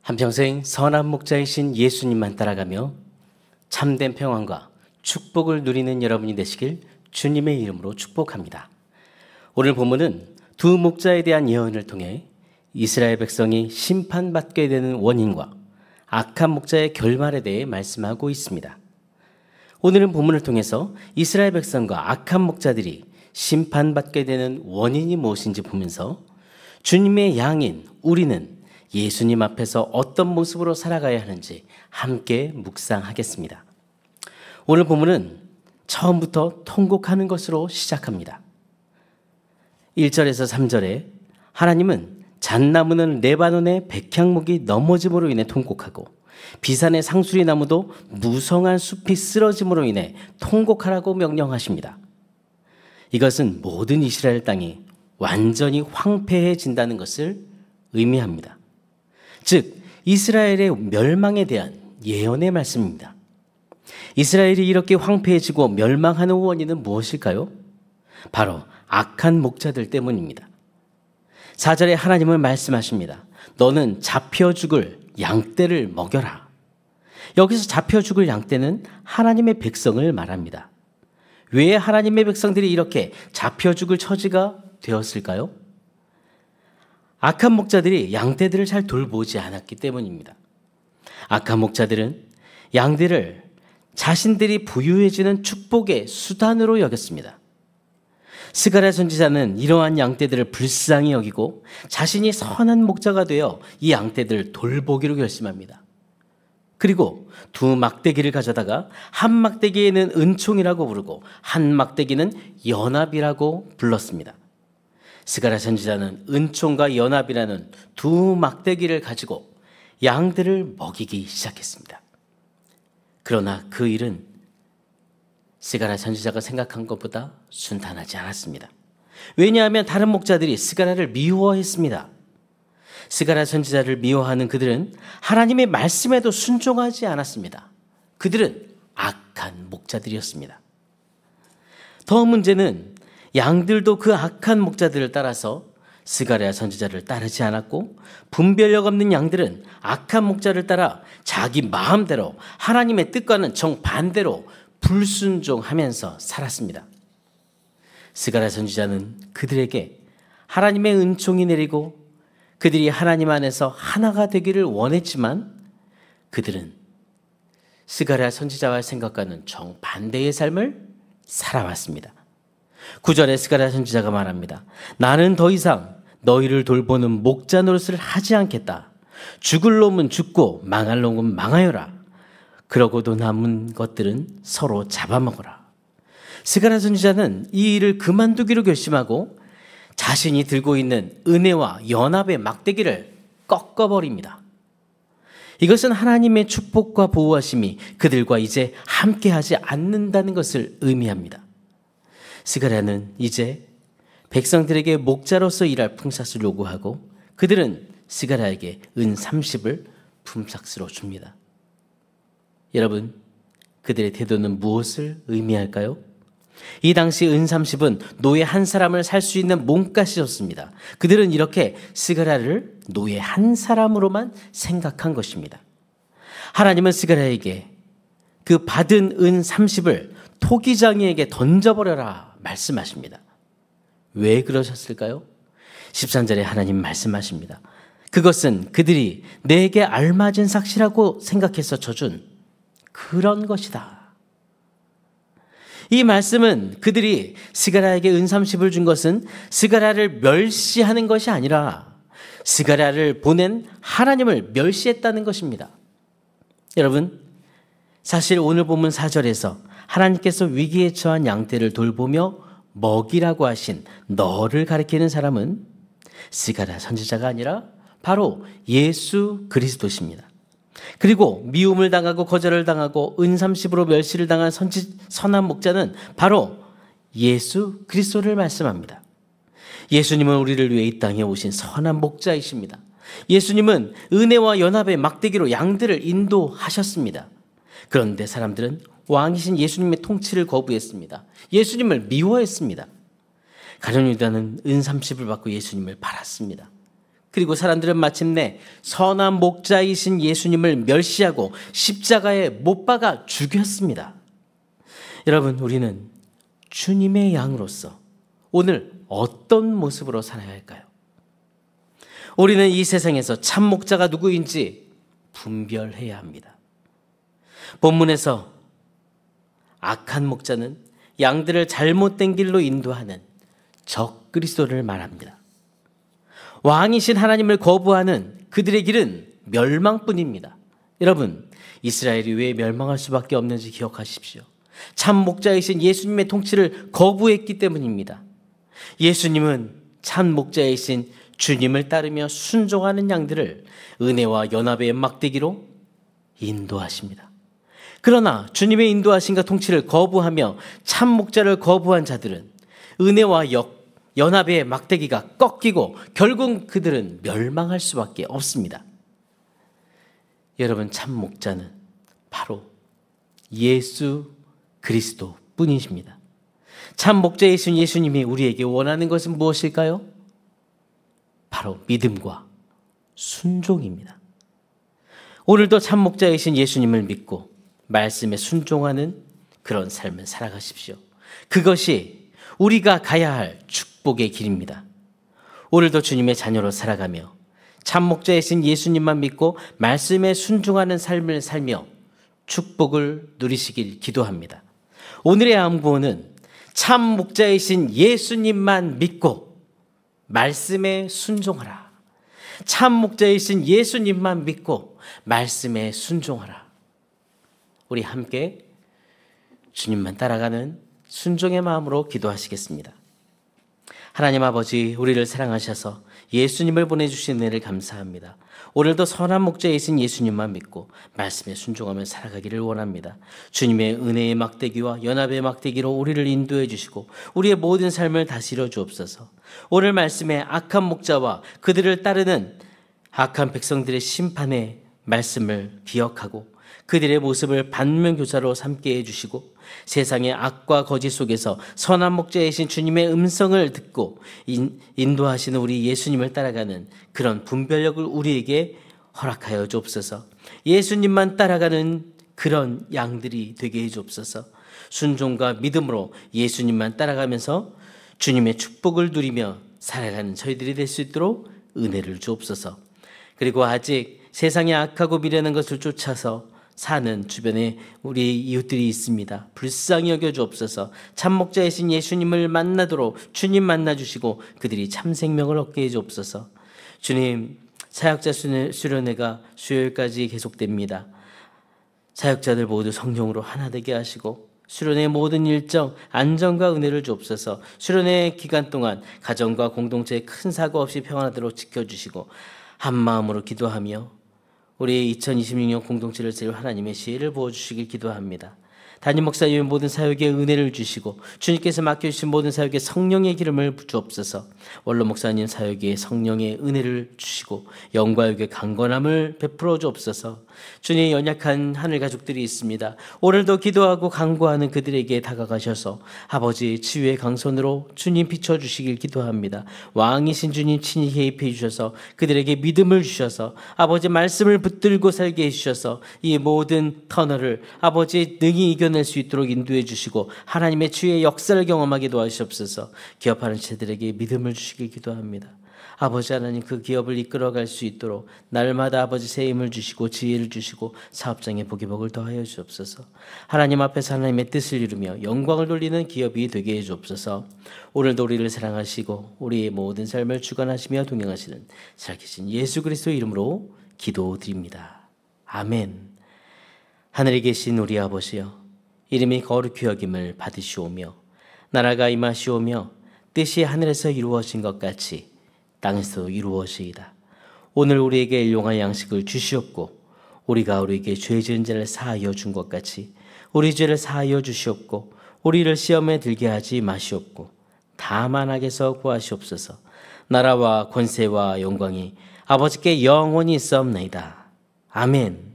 한평생 선한 목자이신 예수님만 따라가며 참된 평안과 축복을 누리는 여러분이 되시길 주님의 이름으로 축복합니다. 오늘 본문은 두 목자에 대한 예언을 통해 이스라엘 백성이 심판받게 되는 원인과 악한 목자의 결말에 대해 말씀하고 있습니다. 오늘은 본문을 통해서 이스라엘 백성과 악한 목자들이 심판받게 되는 원인이 무엇인지 보면서 주님의 양인 우리는 예수님 앞에서 어떤 모습으로 살아가야 하는지 함께 묵상하겠습니다. 오늘 본문은 처음부터 통곡하는 것으로 시작합니다. 1절에서 3절에 하나님은 잣나무는 레바논의 백향목이 넘어짐으로 인해 통곡하고 비산의 상수리 나무도 무성한 숲이 쓰러짐으로 인해 통곡하라고 명령하십니다. 이것은 모든 이스라엘 땅이 완전히 황폐해진다는 것을 의미합니다. 즉 이스라엘의 멸망에 대한 예언의 말씀입니다. 이스라엘이 이렇게 황폐해지고 멸망하는 원인은 무엇일까요? 바로 악한 목자들 때문입니다. 4절에 하나님은 말씀하십니다. 너는 잡혀 죽을 양떼를 먹여라. 여기서 잡혀 죽을 양떼는 하나님의 백성을 말합니다. 왜 하나님의 백성들이 이렇게 잡혀 죽을 처지가 되었을까요? 악한 목자들이 양떼들을 잘 돌보지 않았기 때문입니다. 악한 목자들은 양들을 자신들이 부유해지는 축복의 수단으로 여겼습니다. 스가랴 선지자는 이러한 양떼들을 불쌍히 여기고 자신이 선한 목자가 되어 이 양떼들을 돌보기로 결심합니다. 그리고 두 막대기를 가져다가 한 막대기에는 은총이라고 부르고 한 막대기는 연합이라고 불렀습니다. 스가랴 선지자는 은총과 연합이라는 두 막대기를 가지고 양들을 먹이기 시작했습니다. 그러나 그 일은 스가랴 선지자가 생각한 것보다 순탄하지 않았습니다. 왜냐하면 다른 목자들이 스가랴를 미워했습니다. 스가랴 선지자를 미워하는 그들은 하나님의 말씀에도 순종하지 않았습니다. 그들은 악한 목자들이었습니다. 더 문제는 양들도 그 악한 목자들을 따라서 스가랴 선지자를 따르지 않았고 분별력 없는 양들은 악한 목자를 따라 자기 마음대로 하나님의 뜻과는 정반대로 불순종하면서 살았습니다. 스가랴 선지자는 그들에게 하나님의 은총이 내리고 그들이 하나님 안에서 하나가 되기를 원했지만 그들은 스가랴 선지자와의 생각과는 정반대의 삶을 살아왔습니다. 9절에 스가랴 선지자가 말합니다. 나는 더 이상 너희를 돌보는 목자 노릇을 하지 않겠다. 죽을 놈은 죽고 망할 놈은 망하여라. 그러고도 남은 것들은 서로 잡아먹어라. 스가랴 선지자는 이 일을 그만두기로 결심하고 자신이 들고 있는 은혜와 연합의 막대기를 꺾어버립니다. 이것은 하나님의 축복과 보호하심이 그들과 이제 함께하지 않는다는 것을 의미합니다. 스가랴는 이제 백성들에게 목자로서 일할 품삯을 요구하고 그들은 스가랴에게 은 30을 품삯으로 줍니다. 여러분, 그들의 태도는 무엇을 의미할까요? 이 당시 은 30은 노예 한 사람을 살 수 있는 몸값이었습니다. 그들은 이렇게 스가랴를 노예 한 사람으로만 생각한 것입니다. 하나님은 스가랴에게 그 받은 은 30을 토기장이에게 던져버려라 말씀하십니다. 왜 그러셨을까요? 13절에 하나님 말씀하십니다. 그것은 그들이 내게 알맞은 삭시라고 생각해서 줘준 그런 것이다. 이 말씀은 그들이 스가랴에게 은 30을 준 것은 스가랴를 멸시하는 것이 아니라 스가랴를 보낸 하나님을 멸시했다는 것입니다. 여러분, 사실 오늘 본문 4절에서 하나님께서 위기에 처한 양떼를 돌보며 먹이라고 하신 너를 가리키는 사람은 스가랴 선지자가 아니라 바로 예수 그리스도십니다. 그리고 미움을 당하고 거절을 당하고 은 30으로 멸시를 당한 선한 목자는 바로 예수 그리스도를 말씀합니다. 예수님은 우리를 위해 이 땅에 오신 선한 목자이십니다. 예수님은 은혜와 연합의 막대기로 양들을 인도하셨습니다. 그런데 사람들은 왕이신 예수님의 통치를 거부했습니다. 예수님을 미워했습니다. 가룟 유다는 은 30을 받고 예수님을 팔았습니다. 그리고 사람들은 마침내 선한 목자이신 예수님을 멸시하고 십자가에 못 박아 죽였습니다. 여러분, 우리는 주님의 양으로서 오늘 어떤 모습으로 살아야 할까요? 우리는 이 세상에서 참 목자가 누구인지 분별해야 합니다. 본문에서 악한 목자는 양들을 잘못된 길로 인도하는 적 그리스도를 말합니다. 왕이신 하나님을 거부하는 그들의 길은 멸망뿐입니다. 여러분, 이스라엘이 왜 멸망할 수밖에 없는지 기억하십시오. 참 목자이신 예수님의 통치를 거부했기 때문입니다. 예수님은 참 목자이신 주님을 따르며 순종하는 양들을 은혜와 연합의 막대기로 인도하십니다. 그러나 주님의 인도하심과 통치를 거부하며 참 목자를 거부한 자들은 은혜와 연합의 막대기가 꺾이고 결국 그들은 멸망할 수밖에 없습니다. 여러분, 참 목자는 바로 예수 그리스도 뿐이십니다. 참 목자이신 예수님이 우리에게 원하는 것은 무엇일까요? 바로 믿음과 순종입니다. 오늘도 참 목자이신 예수님을 믿고 말씀에 순종하는 그런 삶을 살아가십시오. 그것이 우리가 가야 할 축복의 길입니다. 오늘도 주님의 자녀로 살아가며 참 목자이신 예수님만 믿고 말씀에 순종하는 삶을 살며 축복을 누리시길 기도합니다. 오늘의 암구호는 참 목자이신 예수님만 믿고 말씀에 순종하라. 참 목자이신 예수님만 믿고 말씀에 순종하라. 우리 함께 주님만 따라가는 순종의 마음으로 기도하시겠습니다. 하나님 아버지, 우리를 사랑하셔서 예수님을 보내주신 은혜를 감사합니다. 오늘도 선한 목자이신 예수님만 믿고 말씀에 순종하며 살아가기를 원합니다. 주님의 은혜의 막대기와 연합의 막대기로 우리를 인도해 주시고 우리의 모든 삶을 다스려 주옵소서. 오늘 말씀에 악한 목자와 그들을 따르는 악한 백성들의 심판의 말씀을 기억하고 그들의 모습을 반면교사로 삼게 해주시고 세상의 악과 거짓 속에서 선한 목자이신 주님의 음성을 듣고 인도하시는 우리 예수님을 따라가는 그런 분별력을 우리에게 허락하여 주옵소서. 예수님만 따라가는 그런 양들이 되게 해주옵소서. 순종과 믿음으로 예수님만 따라가면서 주님의 축복을 누리며 살아가는 저희들이 될 수 있도록 은혜를 주옵소서. 그리고 아직 세상의 악하고 미련한 것을 쫓아서 사는 주변에 우리 이웃들이 있습니다. 불쌍히 여겨 주옵소서. 참 목자이신 예수님을 만나도록 주님 만나주시고 그들이 참 생명을 얻게 해 주옵소서. 주님, 사역자 수련회가 수요일까지 계속됩니다. 사역자들 모두 성령으로 하나 되게 하시고 수련회의 모든 일정 안전과 은혜를 주옵소서. 수련회 기간 동안 가정과 공동체에 큰 사고 없이 평안하도록 지켜주시고 한 마음으로 기도하며 우리 2026년 공동체를 세울 하나님의 지혜를 부어주시길 기도합니다. 담임 목사님의 모든 사역에 은혜를 주시고 주님께서 맡겨주신 모든 사역에 성령의 기름을 주옵소서. 원로 목사님 사역에 성령의 은혜를 주시고 영과육의 강건함을 베풀어 주옵소서. 주님, 연약한 하늘 가족들이 있습니다. 오늘도 기도하고 간구하는 그들에게 다가가셔서 아버지 치유의 강선으로 주님 비춰주시길 기도합니다. 왕이신 주님 친히 개입해 주셔서 그들에게 믿음을 주셔서 아버지 말씀을 붙들고 살게 해주셔서 이 모든 터널을 아버지 능히 이겨낼 수 있도록 인도해 주시고 하나님의 주의 역사를 경험하게 도와주시옵소서. 기업하는 제들에게 믿음을 주시길 기도합니다. 아버지 하나님, 그 기업을 이끌어갈 수 있도록 날마다 아버지 새 힘을 주시고 지혜를 주시고 사업장에 복이 복을 더하여 주옵소서. 하나님 앞에서 하나님의 뜻을 이루며 영광을 돌리는 기업이 되게 해 주옵소서. 오늘도 우리를 사랑하시고 우리의 모든 삶을 주관하시며 동행하시는 살아계신 예수 그리스도의 이름으로 기도드립니다. 아멘. 하늘에 계신 우리 아버지여, 이름이 거룩히 여김을 받으시오며 나라가 임하시오며 뜻이 하늘에서 이루어진 것 같이 땅에서 이루어지이다. 오늘 우리에게 일용할 양식을 주시옵고 우리가 우리에게 죄 지은 자를 사하여 준 것 같이 우리 죄를 사하여 주시옵고 우리를 시험에 들게 하지 마시옵고 다만 악에서 구하시옵소서. 나라와 권세와 영광이 아버지께 영원히 있사옵나이다. 아멘.